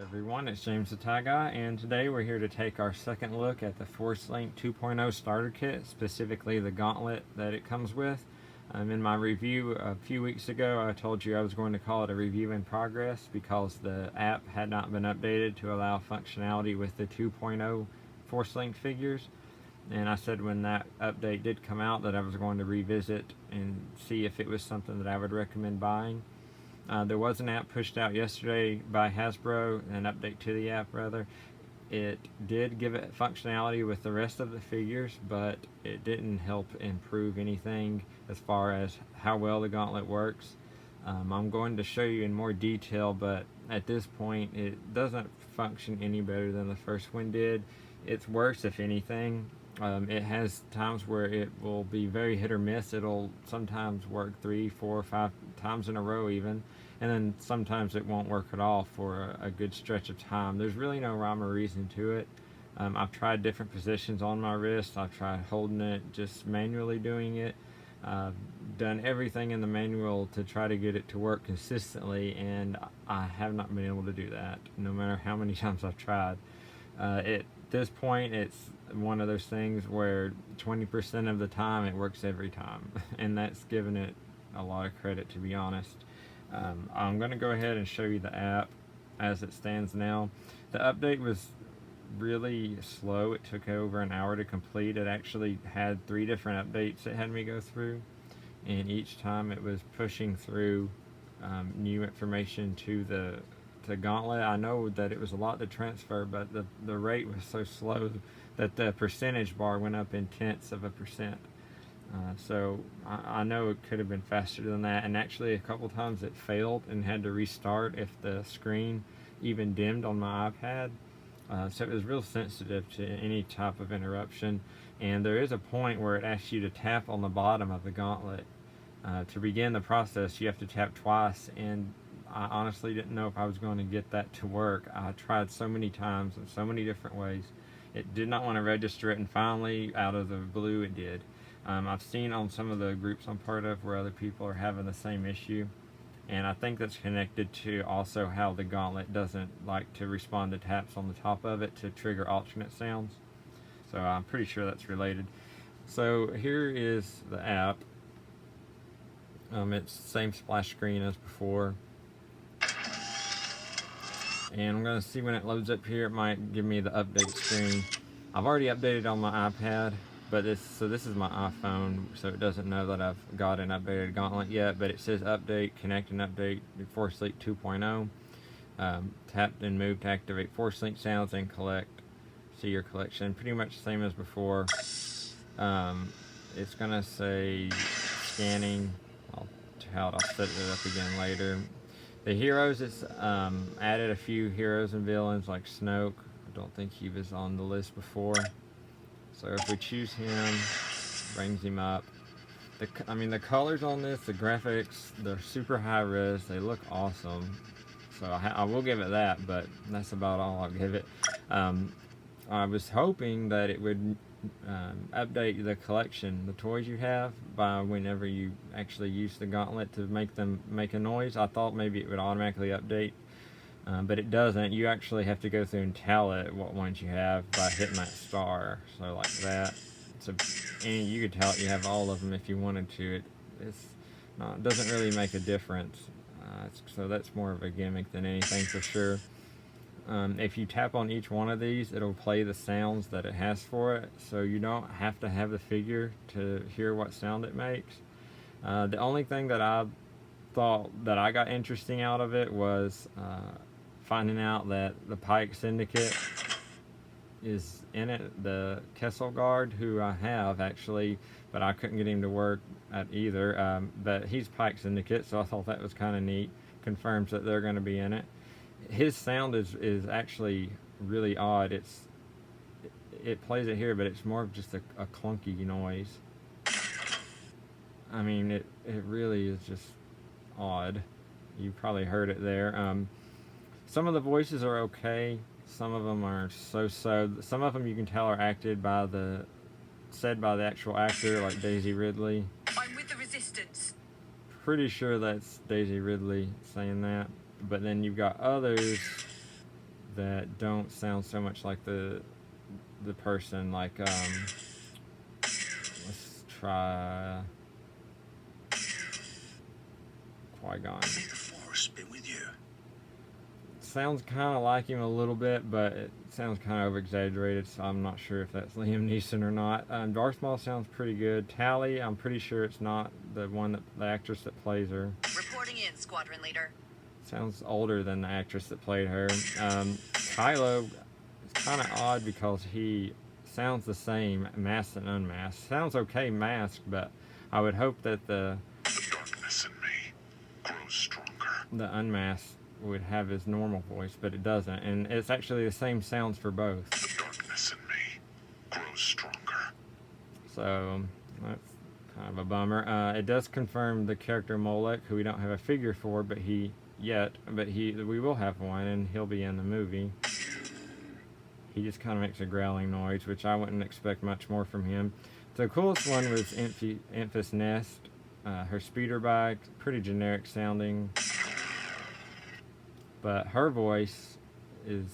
Everyone, it's James the Tie Guy, and today we're here to take our second look at the Force Link 2.0 starter kit, specifically the gauntlet that it comes with. In my review a few weeks ago, I told you I was going to call it a review in progress because the app had not been updated to allow functionality with the 2.0 Force Link figures. And I said when that update did come out that I was going to revisit and see if it was something that I would recommend buying. There was an app pushed out yesterday by Hasbro, an update to the app rather. It did give it functionality with the rest of the figures, but it didn't help improve anything as far as how well the gauntlet works. I'm going to show you in more detail, but at this point it doesn't function any better than the first one did. It's worse if anything. It has times where it will be very hit or miss. It'll sometimes work 3, 4, 5 times in a row even, and then sometimes it won't work at all for a good stretch of time. There's really no rhyme or reason to it. I've tried different positions on my wrist. I've tried holding it, just manually doing it. I've done everything in the manual to try to get it to work consistently, and I have not been able to do that, no matter how many times I've tried. At this point, it's one of those things where 20% of the time it works every time, and that's giving it a lot of credit, to be honest. I'm going to go ahead and show you the app as it stands now. The update was really slow. It took over an hour to complete. It actually had 3 different updates it had me go through, and each time it was pushing through new information to the gauntlet. I know that it was a lot to transfer, but the rate was so slow that the percentage bar went up in tenths of a percent. So I know it could have been faster than that, and actually a couple times it failed and had to restart if the screen even dimmed on my iPad. So it was real sensitive to any type of interruption, and there is a point where it asks you to tap on the bottom of the gauntlet. To begin the process, you have to tap twice, and I honestly didn't know if I was going to get that to work. I tried so many times in so many different ways. It did not want to register it, and finally, out of the blue, it did. I've seen on some of the groups I'm part of where other people are having the same issue, and I think that's connected to also how the gauntlet doesn't like to respond to taps on the top of it to trigger alternate sounds. So I'm pretty sure that's related. So here is the app. It's the same splash screen as before. And I'm going to see when it loads up here, it might give me the update screen. I've already updated on my iPad, but this is my iPhone, so it doesn't know that I've got an updated gauntlet yet, but it says update, connect and update Force Link 2.0. Tap and move to activate Force Link sounds and see your collection. Pretty much the same as before. It's going to say scanning. I'll set it up again later. The heroes, it's added a few heroes and villains like Snoke. I don't think he was on the list before. So if we choose him, brings him up. The colors on this, the graphics, they're super high res. They look awesome. So I will give it that, but that's about all I'll give it. I was hoping that it would update the collection, the toys you have, by whenever you actually use the gauntlet to make them make a noise. I thought maybe it would automatically update, but it doesn't. You actually have to go through and tell it what ones you have by hitting that star. So like that. And you could tell it you have all of them if you wanted to. It doesn't really make a difference. So that's more of a gimmick than anything for sure. If you tap on each one of these, it'll play the sounds that it has for it, so you don't have to have the figure to hear what sound it makes. The only thing that I thought that I got interesting out of it was finding out that the Pike Syndicate is in it. The Kessel Guard, who I have actually, but I couldn't get him to work at either. But he's Pike Syndicate, so I thought that was kind of neat. Confirms that they're going to be in it. His sound is actually really odd. It plays it here, but it's more of just a clunky noise. I mean, it really is just odd. You probably heard it there. Some of the voices are okay. Some of them are so-so. Some of them you can tell are said by the actual actor, like Daisy Ridley. I'm with the Resistance. Pretty sure that's Daisy Ridley saying that. But then you've got others that don't sound so much like the person. Like let's try Qui-Gon. May the Force be with you. Sounds kind of like him a little bit, but it sounds kind of over-exaggerated, so I'm not sure if that's Liam Neeson or not. Darth Maul sounds pretty good. Tally, I'm pretty sure it's not the actress that plays her. Reporting in, Squadron Leader. Sounds older than the actress that played her. Kylo is kind of odd because he sounds the same, masked and unmasked. Sounds okay masked, but I would hope that the darkness in me grows stronger. The unmasked would have his normal voice, but it doesn't, and it's actually the same sounds for both. The darkness in me grows stronger. So that's kind of a bummer. It does confirm the character Molech, who we don't have a figure for, but we will have one, and he'll be in the movie. He just kind of makes a growling noise, which I wouldn't expect much more from him. The coolest one was Enfys Nest, her speeder bike, pretty generic sounding. But her voice is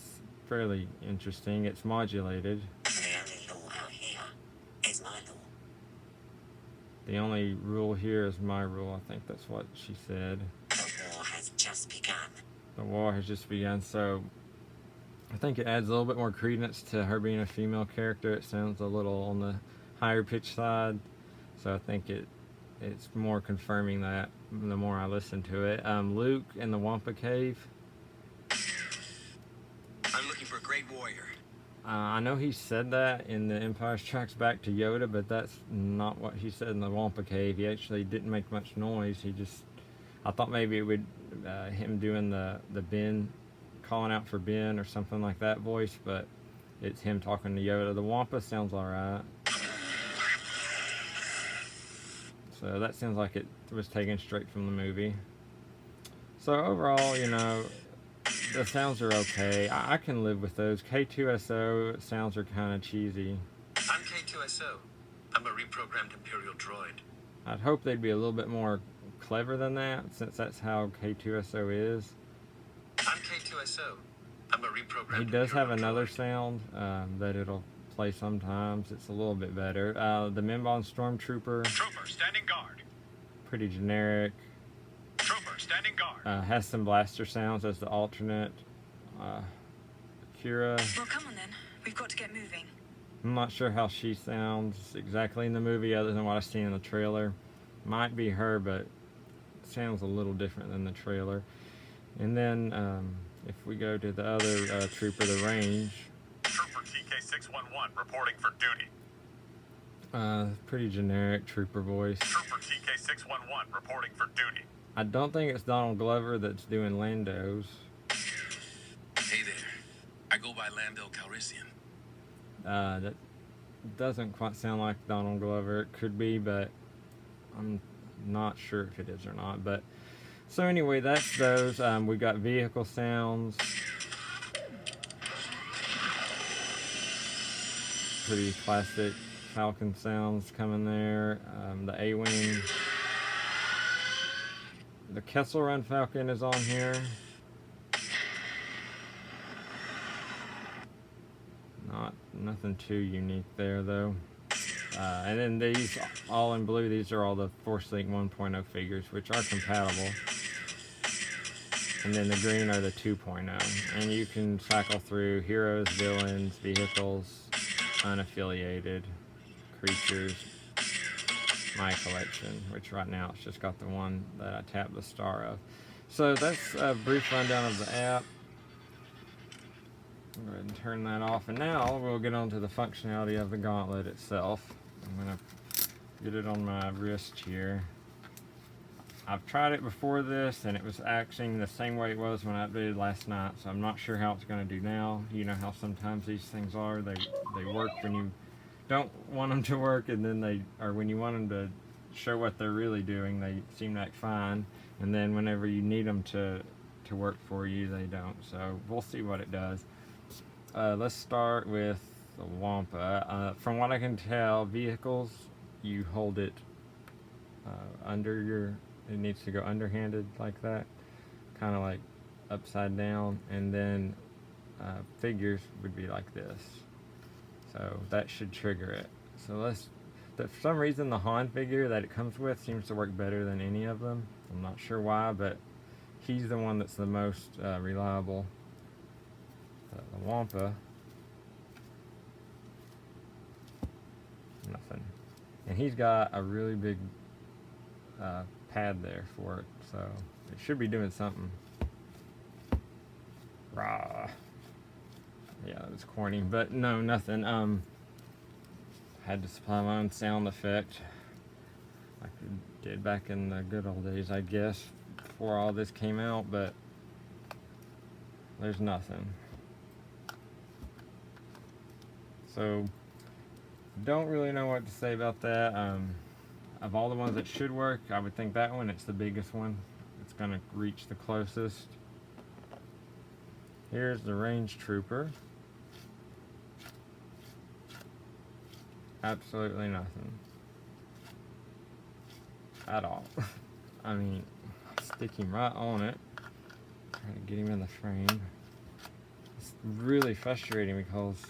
fairly interesting. It's modulated. The only rule here is my rule. I think that's what she said. The war has just begun. The war has just begun. So I think it adds a little bit more credence to her being a female character. It sounds a little on the higher pitch side. So I think it's more confirming that the more I listen to it. Luke in the Wampa Cave. I'm looking for a great warrior. I know he said that in The Empire Strikes Back to Yoda, but that's not what he said in the Wampa Cave. He actually didn't make much noise. I thought maybe it would him doing the Ben, calling out for Ben or something like that voice, but it's him talking to Yoda. The Wampa sounds alright. So that sounds like it was taken straight from the movie. So overall, the sounds are okay. I can live with those. K2SO sounds are kind of cheesy. I'm K2SO. I'm a reprogrammed Imperial droid. I'd hope they'd be a little bit more clever than that, since that's how K2SO is. I'm K2SO. I'm a reprogrammed He does have Imperial another droid. sound that it'll play sometimes. It's a little bit better. The Minbon Stormtrooper, Trooper, standing guard. pretty generic. Trooper, standing guard. Has some blaster sounds as the alternate. Kira, Well, come on then. We've got to get moving. I'm not sure how she sounds exactly in the movie other than what I've seen in the trailer. Might be her, but it sounds a little different than the trailer. And then if we go to the other trooper, the range. Trooper TK611 reporting for duty. Pretty generic trooper voice. Trooper TK611 reporting for duty. I don't think it's Donald Glover that's doing Lando's. Hey there. I go by Lando Calrissian. That doesn't quite sound like Donald Glover. It could be, but I'm not sure if it is or not. But so anyway, that's those. We've got vehicle sounds. Pretty classic Falcon sounds coming there. The A-Wing. The Kessel Run Falcon is on here. Nothing too unique there though. And then these, all in blue, these are all the Force Link 1.0 figures, which are compatible. And then the green are the 2.0. And you can cycle through heroes, villains, vehicles, unaffiliated, creatures, my collection, which right now it's just got the one that I tapped the star of. So that's a brief rundown of the app. Go ahead and turn that off, and now we'll get on to the functionality of the gauntlet itself. I'm going to get it on my wrist here. I've tried it before this, and it was acting the same way it was when I did last night, so I'm not sure how it's going to do now. You know how sometimes these things are. They work when you don't want them to work, and then or when you want them to show what they're really doing, they seem to act fine. And then whenever you need them to work for you, they don't. So we'll see what it does. Let's start with the Wampa. From what I can tell, vehicles, you hold it it needs to go underhanded like that, kind of like upside down, and then figures would be like this. So that should trigger it. So for some reason the Han figure that it comes with seems to work better than any of them. I'm not sure why, but he's the one that's the most reliable. The Wampa, nothing. And he's got a really big pad there for it, so it should be doing something. Rah. Yeah, it was corny, but no, nothing. Had to supply my own sound effect like I did back in the good old days, I guess, before all this came out, but there's nothing. So, don't really know what to say about that. Of all the ones that should work, I would think that one, it's the biggest one. It's going to reach the closest. Here's the range trooper. Absolutely nothing. At all. I mean, stick him right on it. Try to get him in the frame. It's really frustrating because...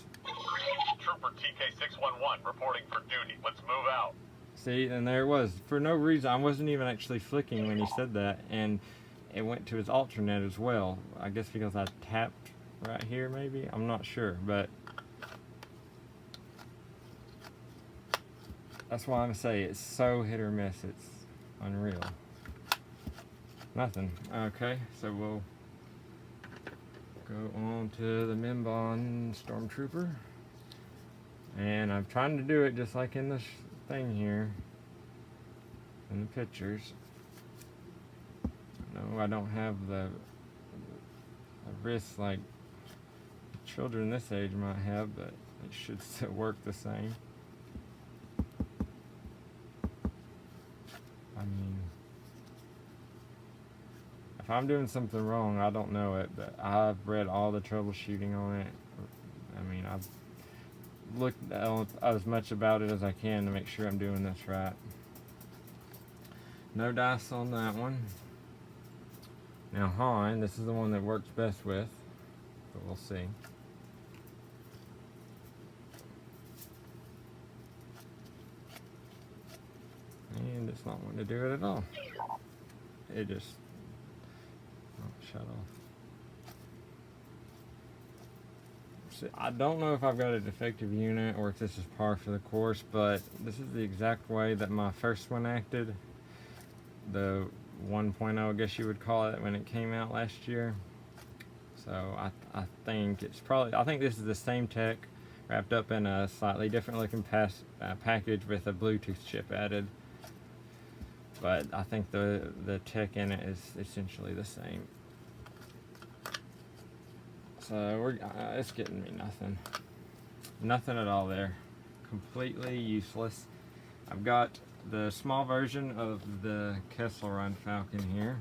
Trooper TK611 reporting for duty. Let's move out. See, and there it was. For no reason, I wasn't even actually flicking when he said that, and it went to his alternate as well. I guess because I tapped right here, maybe? I'm not sure, but... That's why I'm say it's so hit or miss. It's unreal. Nothing. Okay, so we'll go on to the Mimbon Stormtrooper. And I'm trying to do it just like in this thing here. In the pictures. No, I don't have the wrist like children this age might have, but it should still work the same. I mean, if I'm doing something wrong, I don't know it, but I've read all the troubleshooting on it. I mean, I've looked as much about it as I can to make sure I'm doing this right. No dice on that one. Now Han, this is the one that works best with, but we'll see. And it's not wanting to do it at all. It just shut off. So I don't know if I've got a defective unit or if this is par for the course, but this is the exact way that my first one acted. The 1.0, I guess you would call it, when it came out last year. So I think it's probably, I think this is the same tech wrapped up in a slightly different looking package with a Bluetooth chip added. But I think the tech in it is essentially the same. So it's getting me nothing. Nothing at all there. Completely useless. I've got the small version of the Kessel Run Falcon here.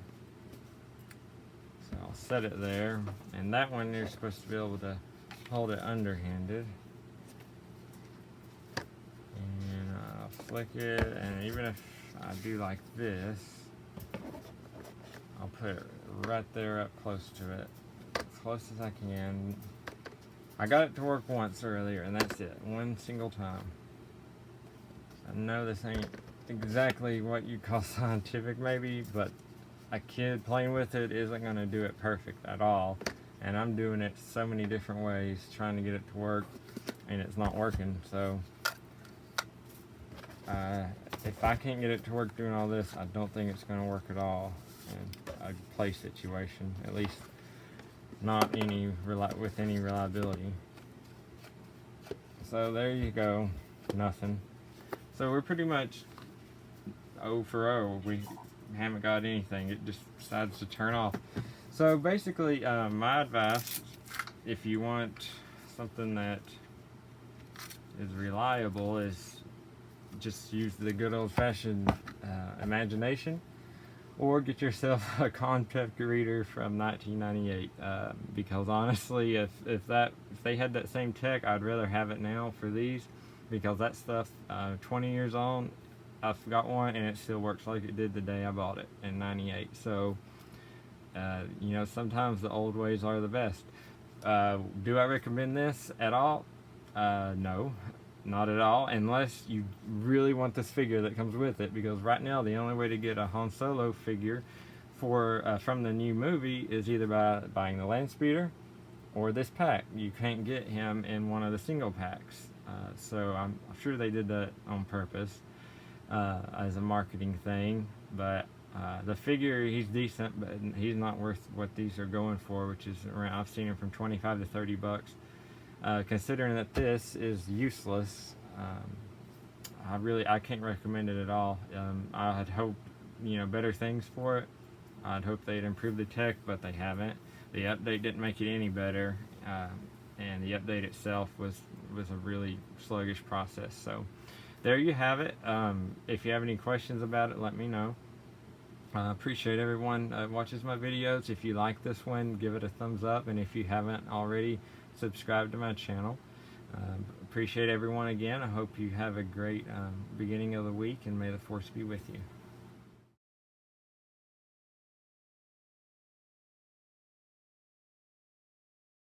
So I'll set it there. And that one you're supposed to be able to hold it underhanded. And I'll flick it, and even if I do like this, I'll put it right there up close to it. As close as I can. I got it to work once earlier, and that's it. One single time. I know this ain't exactly what you call scientific maybe, but a kid playing with it isn't going to do it perfect at all. And I'm doing it so many different ways, trying to get it to work, and it's not working. So if I can't get it to work doing all this, I don't think it's going to work at all in a play situation, at least not with any reliability. So there you go, nothing. So we're pretty much 0 for 0. We haven't got anything. It just decides to turn off. So basically, my advice, if you want something that is reliable, is just use the good old-fashioned imagination, or get yourself a concept reader from 1998. Because honestly, if they had that same tech, I'd rather have it now for these, because that stuff, 20 years on, I've got one and it still works like it did the day I bought it in '98. So you know, sometimes the old ways are the best. Do I recommend this at all? No, not at all, unless you really want this figure that comes with it, because right now the only way to get a Han Solo figure from the new movie is either by buying the land speeder or this pack. You can't get him in one of the single packs, so I'm sure they did that on purpose as a marketing thing. But the figure, he's decent, but he's not worth what these are going for, which is around, I've seen him from 25 to 30 bucks. Considering that this is useless, I can't recommend it at all. I had hoped, better things for it. I'd hope they'd improve the tech, but they haven't. The update didn't make it any better, and the update itself was a really sluggish process. So there you have it. If you have any questions about it, let me know. I appreciate everyone that watches my videos. If you like this one, give it a thumbs up, and if you haven't already, subscribe to my channel. Appreciate everyone again. I hope you have a great beginning of the week, and may the force be with you.